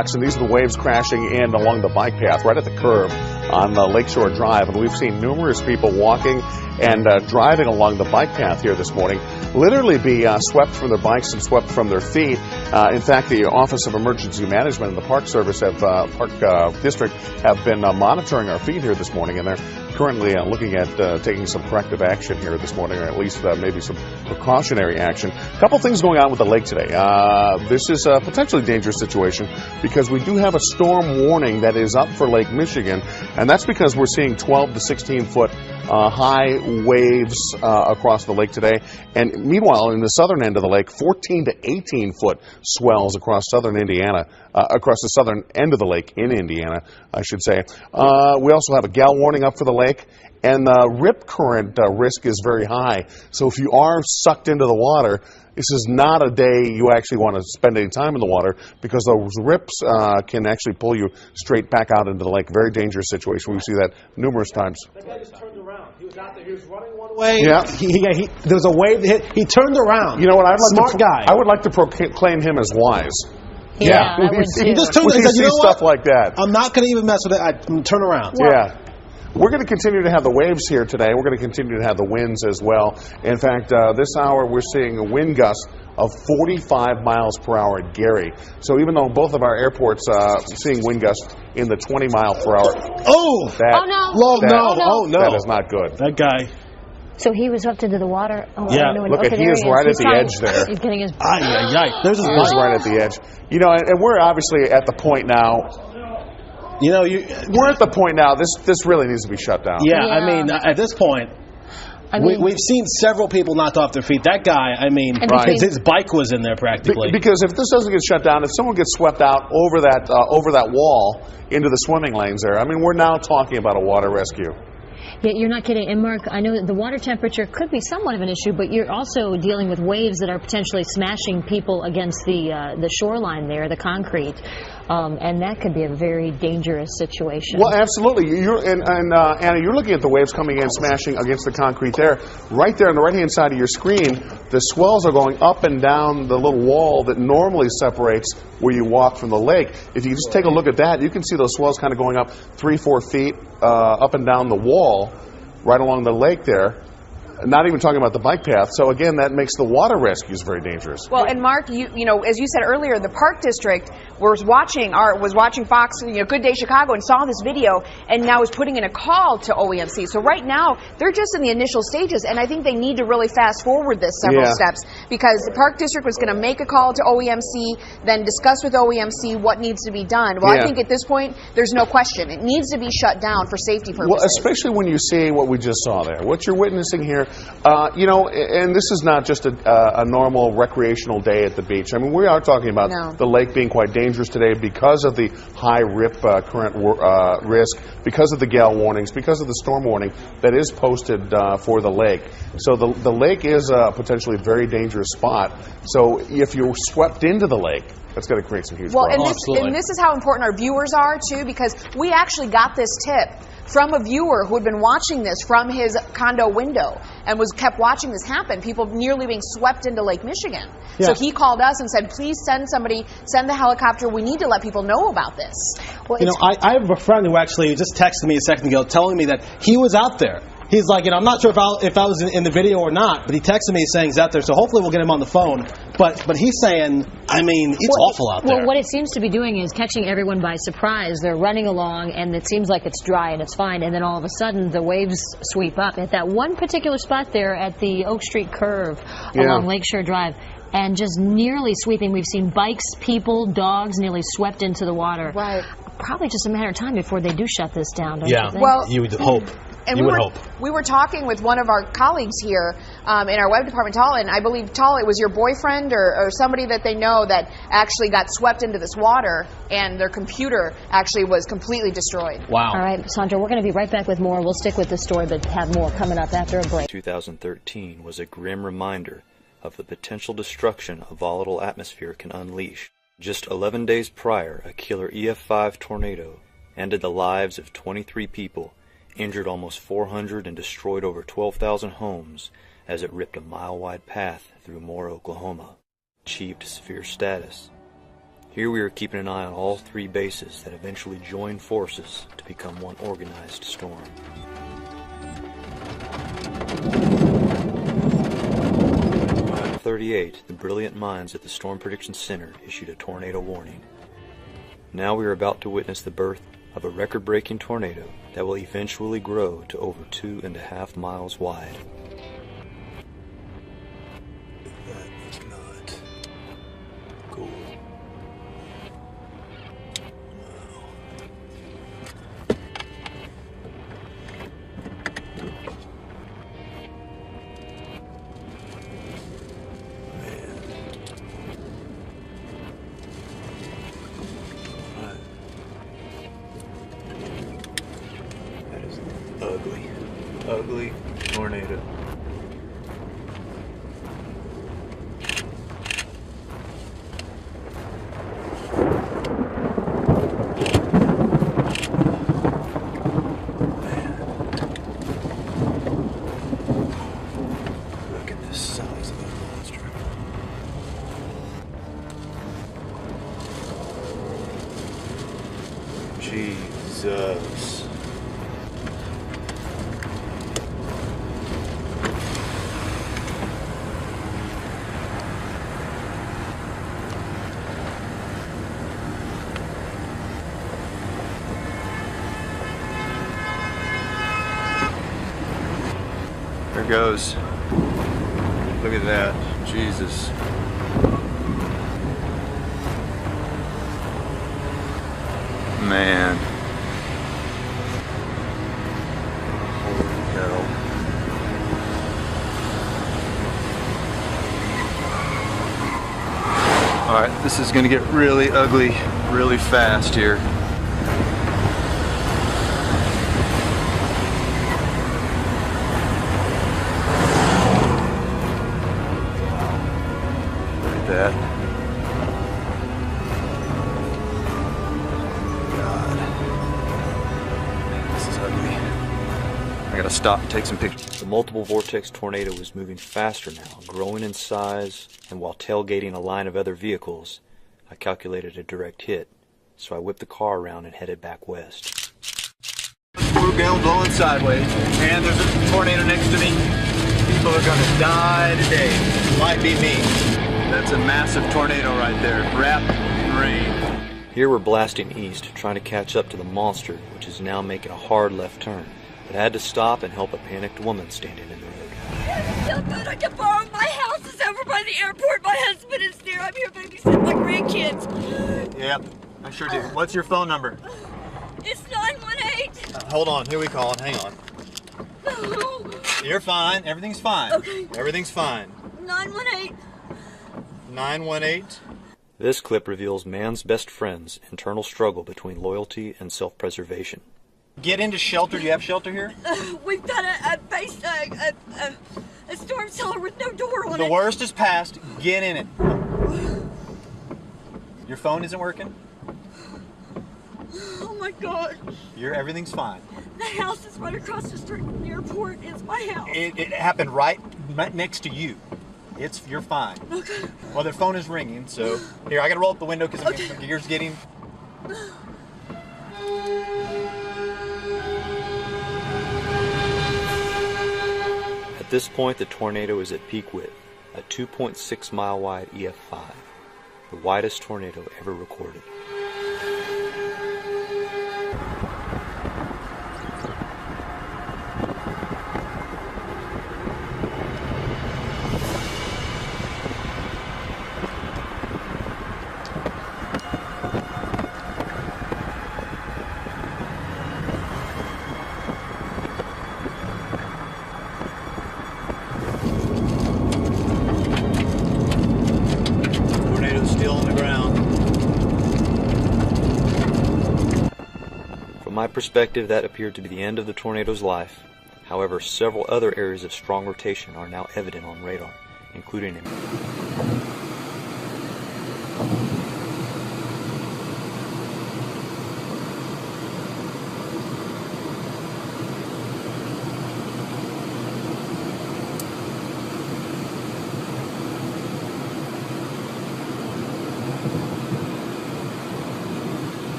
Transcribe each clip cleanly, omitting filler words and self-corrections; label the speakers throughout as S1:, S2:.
S1: And these are the waves crashing in along the bike path right at the curve on Lakeshore Drive. And we've seen numerous people walking and driving along the bike path here this morning literally be swept from their bikes and swept from their feet. In fact, the Office of Emergency Management and the Park Service Park District have been monitoring our feed here this morning, and they're currently looking at taking some corrective action here this morning, or at least maybe some precautionary action. A couple things going on with the lake today. This is a potentially dangerous situation because we do have a storm warning that is up for Lake Michigan, and that's because we're seeing 12 to 16 foot high waves across the lake today. And meanwhile, in the southern end of the lake, 14 to 18 foot swells across southern Indiana, across the southern end of the lake in Indiana, I should say. We also have a gale warning up for the lake, and rip current risk is very high. So if you are sucked into the water, this is not a day you actually want to spend any time in the water, because those rips can actually pull you straight back out into the lake. Very dangerous situation. We see that numerous times.
S2: That guy just turned around. He was out there. He was running one way. Yeah. There was a wave that hit. He turned around.
S1: You know what?
S2: Smart guy.
S1: I would like to proclaim him as wise.
S3: Yeah, I would too.
S2: He just turned.
S1: He said, you know
S2: what?
S1: Stuff like that.
S2: I'm not going to even mess with it. I turn around.
S1: Yeah. We're going to continue to have the waves here today. We're going to continue to have the winds as well. In fact, this hour we're seeing a wind gust of 45 miles per hour at Gary. So even though both of our airports seeing wind gusts in the 20 mile per hour.
S2: Oh!
S1: That is not good.
S2: That guy.
S3: So he was swept into the water. Oh,
S2: yeah.
S1: Look, he is right at the edge there.
S3: He's getting his.
S2: There's his
S1: bike. He's right at the edge. You know, and we're obviously at the point now.
S2: You know,
S1: we're at the point now. This really needs to be shut down.
S2: Yeah, I mean, at this point, we've seen several people knocked off their feet. That guy, I mean, his bike was in there practically.
S1: Because if this doesn't get shut down, if someone gets swept out over that wall into the swimming lanes there, I mean, we're now talking about a water rescue.
S3: Yeah, you're not kidding. And Mark, I know that the water temperature could be somewhat of an issue, but you're also dealing with waves that are potentially smashing people against the shoreline there, the concrete. And that could be a very dangerous situation.
S1: Well, absolutely. Anna, you're looking at the waves coming in, smashing against the concrete there. Right there on the right-hand side of your screen, the swells are going up and down the little wall that normally separates where you walk from the lake. If you just take a look at that, you can see those swells kind of going up 3-4 feet up and down the wall right along the lake there. Not even talking about the bike path. So again, that makes the water rescues very dangerous.
S4: Well, and Mark, you know, as you said earlier, the Park District was watching Fox, Good Day Chicago, and saw this video, and now is putting in a call to OEMC. So right now, they're just in the initial stages, and I think they need to really fast forward this several steps, because the Park District was going to make a call to OEMC, then discuss with OEMC what needs to be done. Well, I think at this point, there's no question. It needs to be shut down for safety purposes.
S1: Well, especially when you see what we just saw there. What you're witnessing here, and this is not just a normal recreational day at the beach. I mean, we are talking about the lake being quite dangerous today because of the high rip current risk, because of the gale warnings, because of the storm warning that is posted for the lake. So the lake is a potentially very dangerous spot. So if you're swept into the lake, that's going to create some huge problems.
S4: And this is how important our viewers are, too, because we actually got this tip from a viewer who had been watching this from his condo window and kept watching this happen, people nearly being swept into Lake Michigan. Yeah. So he called us and said, please send the helicopter. We need to let people know about this.
S2: Well, I have a friend who actually just texted me a second ago telling me that he was out there. He's like, I'm not sure if I was in the video or not, but he texted me saying he's out there, so hopefully we'll get him on the phone. But he's saying, I mean, it's awful out there.
S3: Well, what it seems to be doing is catching everyone by surprise. They're running along, and it seems like it's dry and it's fine, and then all of a sudden the waves sweep up. At that one particular spot there at the Oak Street curve along Lakeshore Drive, and just nearly sweeping. We've seen bikes, people, dogs nearly swept into the water.
S4: Right.
S3: Probably just a matter of time before they do shut this down, don't you think?
S4: Well,
S2: you would hope.
S4: And we were talking with one of our colleagues here in our web department, Tala, and I believe, Tala, it was your boyfriend or somebody that they know that actually got swept into this water, and their computer actually was completely destroyed.
S2: Wow.
S3: All right, Sandra, we're going to be right back with more. We'll stick with the story, but have more coming up after a break.
S5: 2013 was a grim reminder of the potential destruction a volatile atmosphere can unleash. Just 11 days prior, a killer EF5 tornado ended the lives of 23 people, injured almost 400, and destroyed over 12,000 homes as it ripped a mile-wide path through Moore, Oklahoma. Achieved severe status. Here we are keeping an eye on all three bases that eventually join forces to become one organized storm. At 5:38, the brilliant minds at the Storm Prediction Center issued a tornado warning. Now we are about to witness the birth of a record-breaking tornado that will eventually grow to over 2.5 miles wide.
S6: That is not cool. Ugly tornado. Look at the size of that monster. Jesus. There goes. Look at that. Jesus. Man. Holy cow. Alright, this is going to get really ugly really fast here. That. God. This is ugly. I gotta stop and take some pictures.
S5: The multiple vortex tornado was moving faster now, growing in size, and while tailgating a line of other vehicles, I calculated a direct hit, so I whipped the car around and headed back west.
S6: We're blowing sideways, and there's a tornado next to me. People are gonna die today. Might be me. That's a massive tornado right there, wrapped in rain.
S5: Here we're blasting east, trying to catch up to the monster, which is now making a hard left turn, but had to stop and help a panicked woman standing in the road.
S7: So good I can borrow. My house is over by the airport. My husband is there. I'm here babysitting my grandkids.
S6: Yep, I sure do. What's your phone number?
S7: It's 918.
S6: Hold on, here we call. Hang on. You're fine. Everything's fine.
S7: Okay.
S6: Everything's fine.
S7: 918.
S6: 918.
S5: This clip reveals man's best friend's internal struggle between loyalty and self-preservation.
S6: Get into shelter. Do you have shelter here?
S7: We've got a storm cellar with no door on it.
S6: The worst is past. Get in it. Your phone isn't working?
S7: Oh my God.
S6: Everything's fine.
S7: The house is right across the street from the airport. It's my house.
S6: It happened right next to you. You're fine.
S7: Okay.
S6: Well, their phone is ringing, so here I gotta roll up the window because the gear's getting.
S5: At this point, the tornado is at peak width, a 2.6 mile wide EF5, the widest tornado ever recorded. From my perspective, that appeared to be the end of the tornado's life. However, several other areas of strong rotation are now evident on radar, including in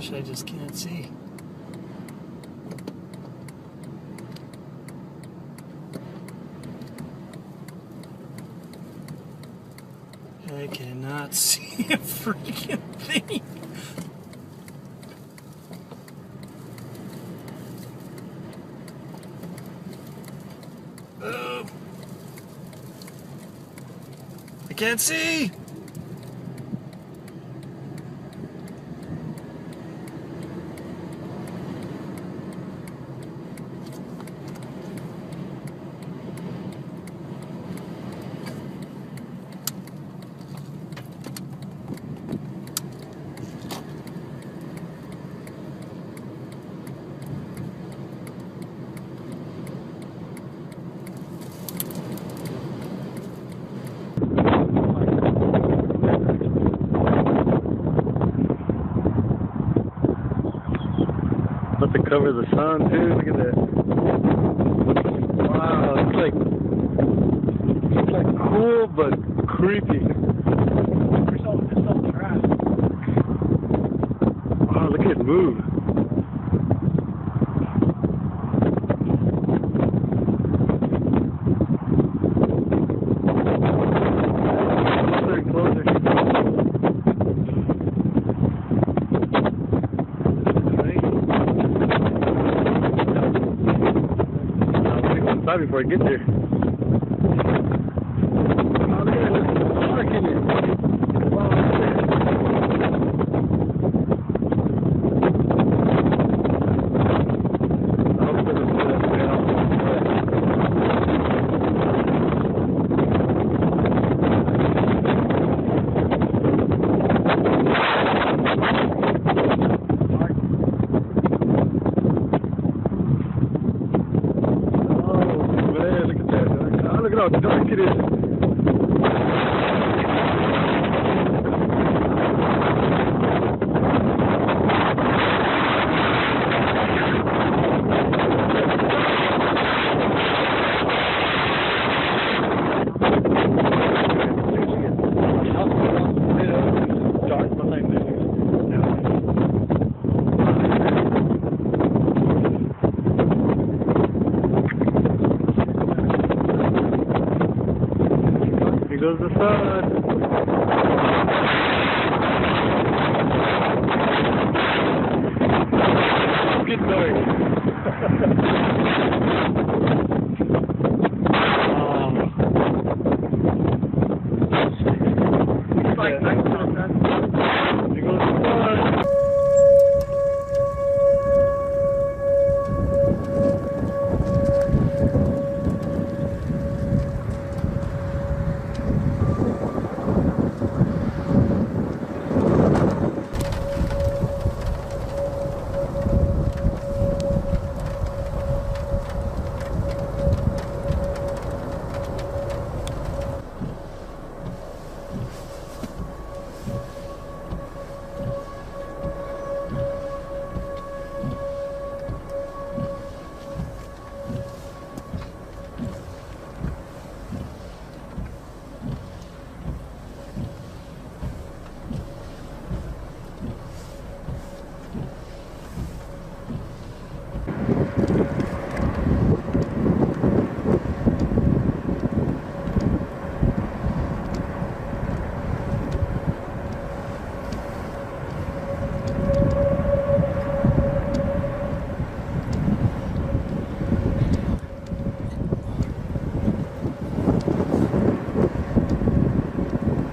S8: gosh, I just can't see. I cannot see a freaking thing. I can't see. About to cover the sun too. Look at that. Wow, it's like cool but creepy. Wow, look at it move. Before I get there. Oh, look at it. There's a shark in it. Wow, look at that. I hope it doesn't put us down. Look at how dark it is. Dark behind this. Here goes the sun. It's getting dark. Here goes the sun.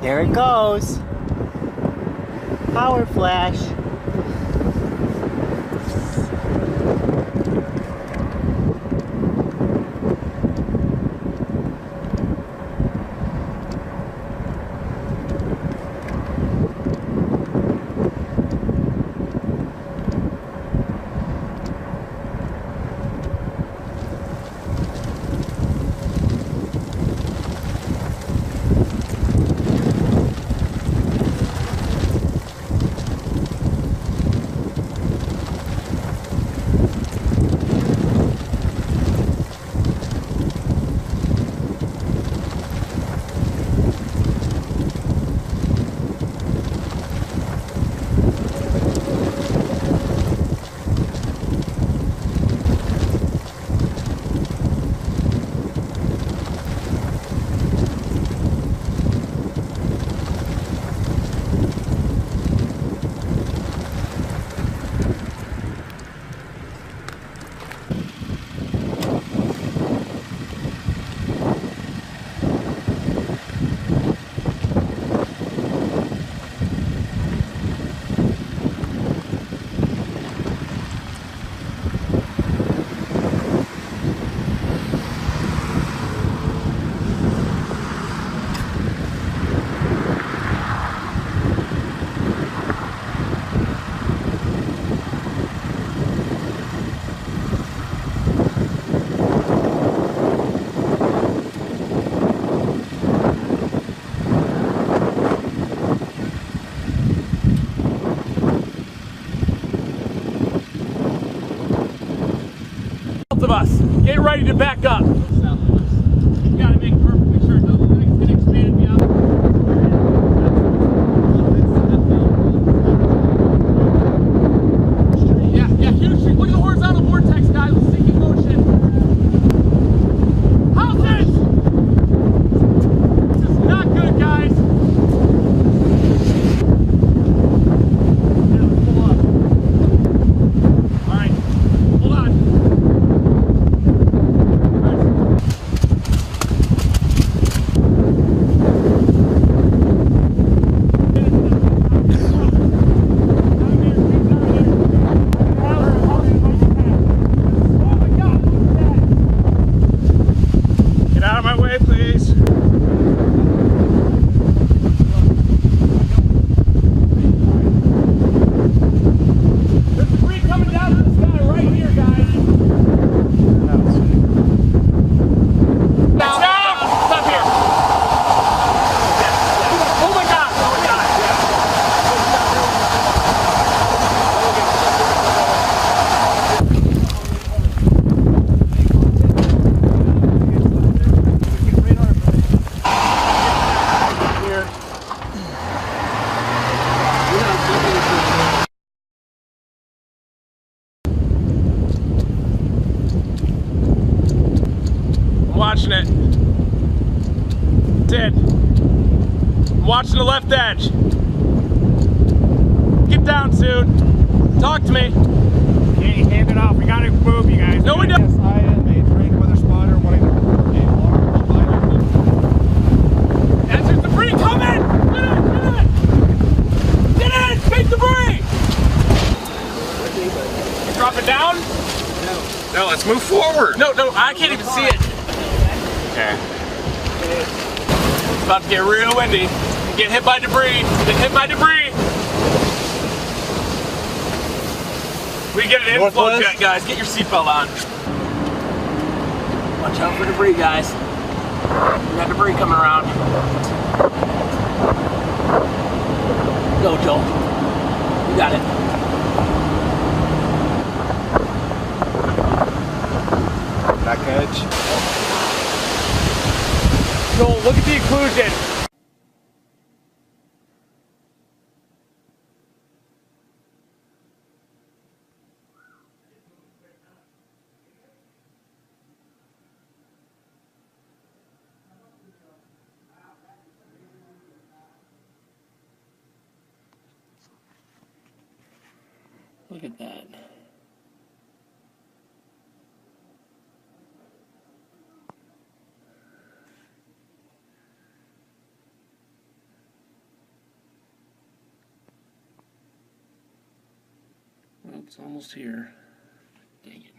S9: There it goes. Power flash.
S10: Get ready to back up. You gotta make perfectly sure the leg's gonna expand beyond. Yeah, huge. Look at the horizontal vortex, guys. With sinking motion. Houses! This is not good, guys. Yeah, let's pull up. All right, hold on. Get out of my way, please. There's debris coming down to the sky right here, guys. Stop! Stop here. Oh my God! Oh my God! I'm watching it. Dead. I'm watching the left edge. Get down soon. Talk to me.
S11: Okay, hand it off. We gotta move, you guys.
S10: No, we don't.
S11: Yes, I am a trained weather spotter wanting to report a large spider.
S10: That's debris coming! Get in! Big debris! Drop it down?
S11: No, let's move forward.
S10: No, I can't even see it.
S11: Okay.
S10: It's about to get real windy. Get hit by debris. Get hit by debris. We get an inflow jet, guys. Get your seatbelt on. Watch out for debris, guys. We got debris coming around. Go, Joel. You got it.
S11: Back edge.
S10: Joel, look at the occlusion. Look at that. Well, it's almost here. Dang it.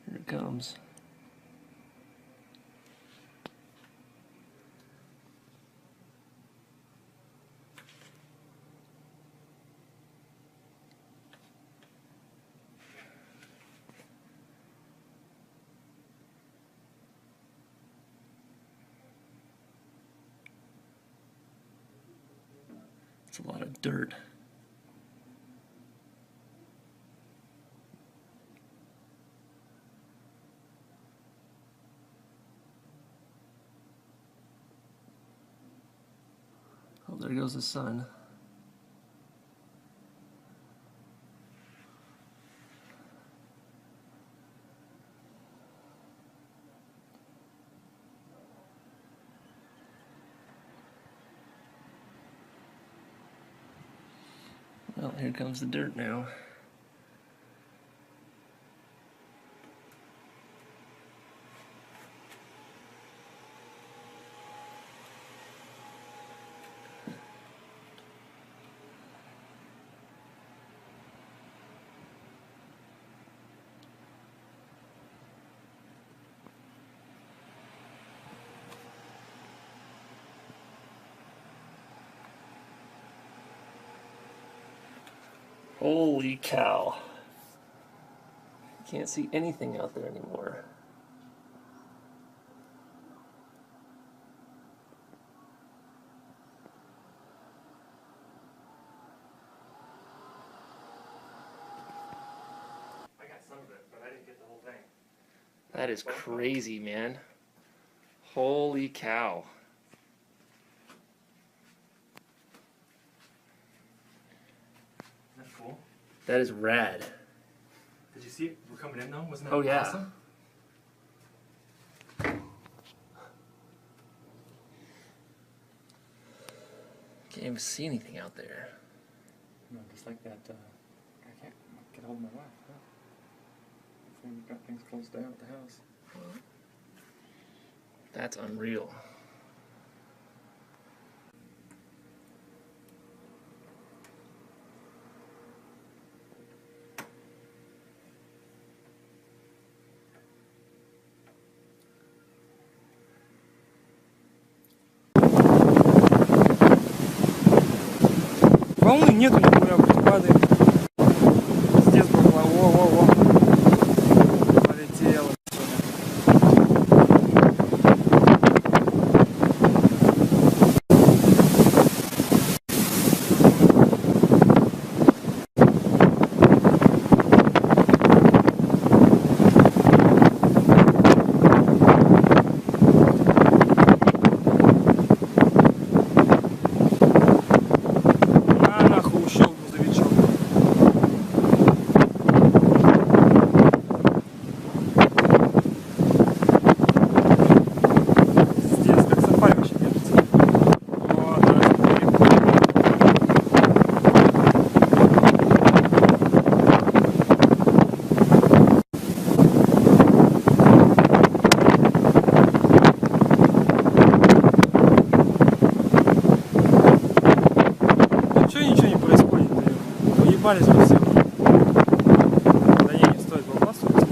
S10: Here it comes. It's a lot of dirt. Oh, there goes the sun. Well, here comes the dirt now. Holy cow. Can't see anything out there anymore.
S12: That is crazy, man. Holy cow.
S10: Isn't that cool?
S12: That is rad.
S10: Did you see it? We're coming in though? Wasn't that
S12: Oh, yeah.
S10: awesome?
S12: Can't even see anything out there.
S10: No, just like that, I can't get hold of my wife. Huh? Hopefully we've got things closed down at the house.
S12: That's unreal.
S11: Волны нету нихуя, блядь, падает. Пиздец, бабла. Во-во-во. Полетело. Уебались бы все. Да не стоит выбрасывать.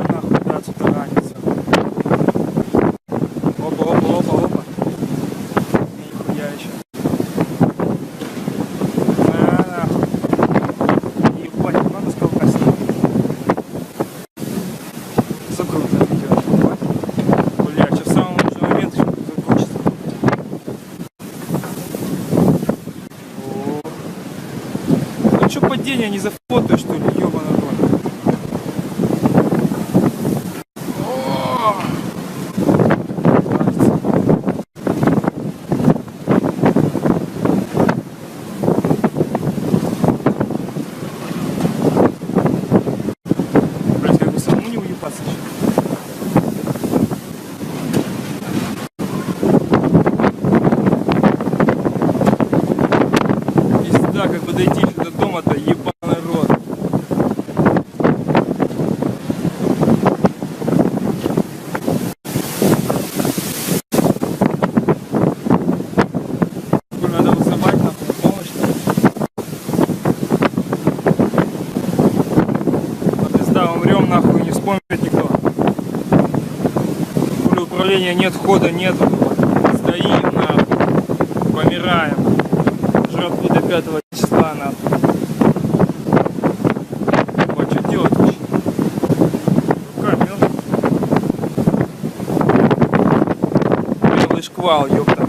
S11: Нахуй, да, отсюда ранится. Опа. Нихуя еще. Нахуй. Ебать, надо сколько снимать. Закруто. Бля, сейчас в самом нужный момент еще закончится. Ну что падение не зафотаешь, что ли, ёбаный рот? Блять, как бы самому не уебаться еще. Пизда, как бы дойти до дома-то, ебаный рот. Надо вызывать нахуй помощь. А пизда, умрем нахуй, не вспомнит никто. Хули управления нет, хода нету. Стоим нахуй, помираем. Жратву до 5 числа нахуй. Ебать, что делать вообще? Руками, белый шквал, ёпта.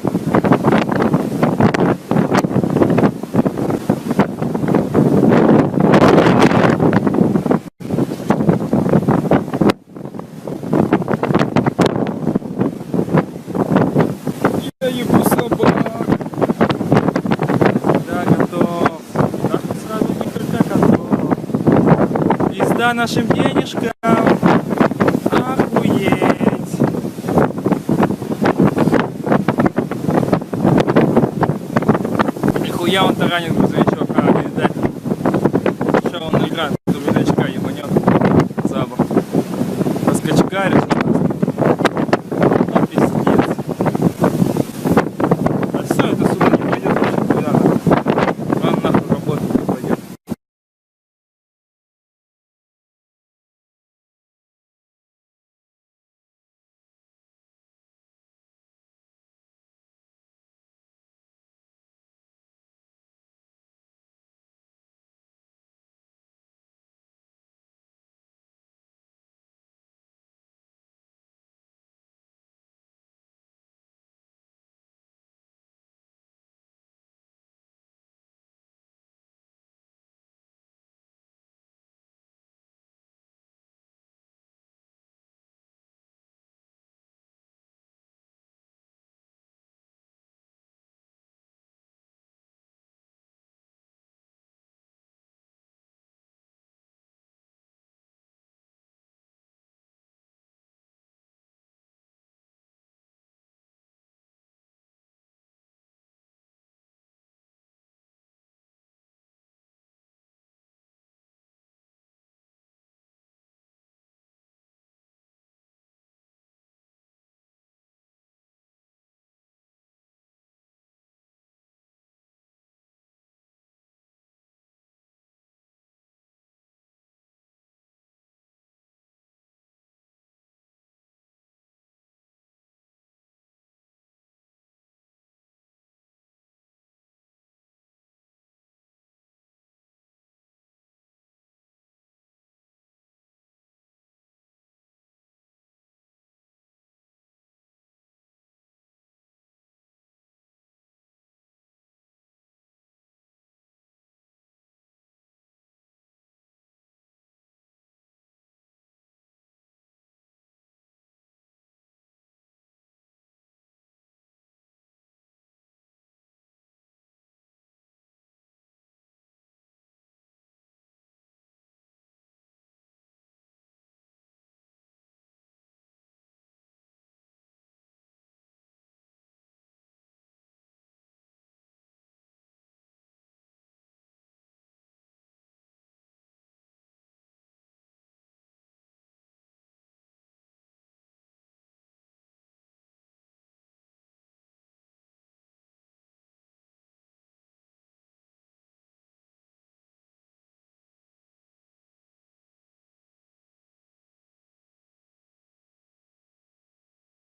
S11: Я ебу собак. Да, готов. Так сразу не крыта готов. Пизда нашим денежкам. Охуеть. Нихуя он таранит грузовик.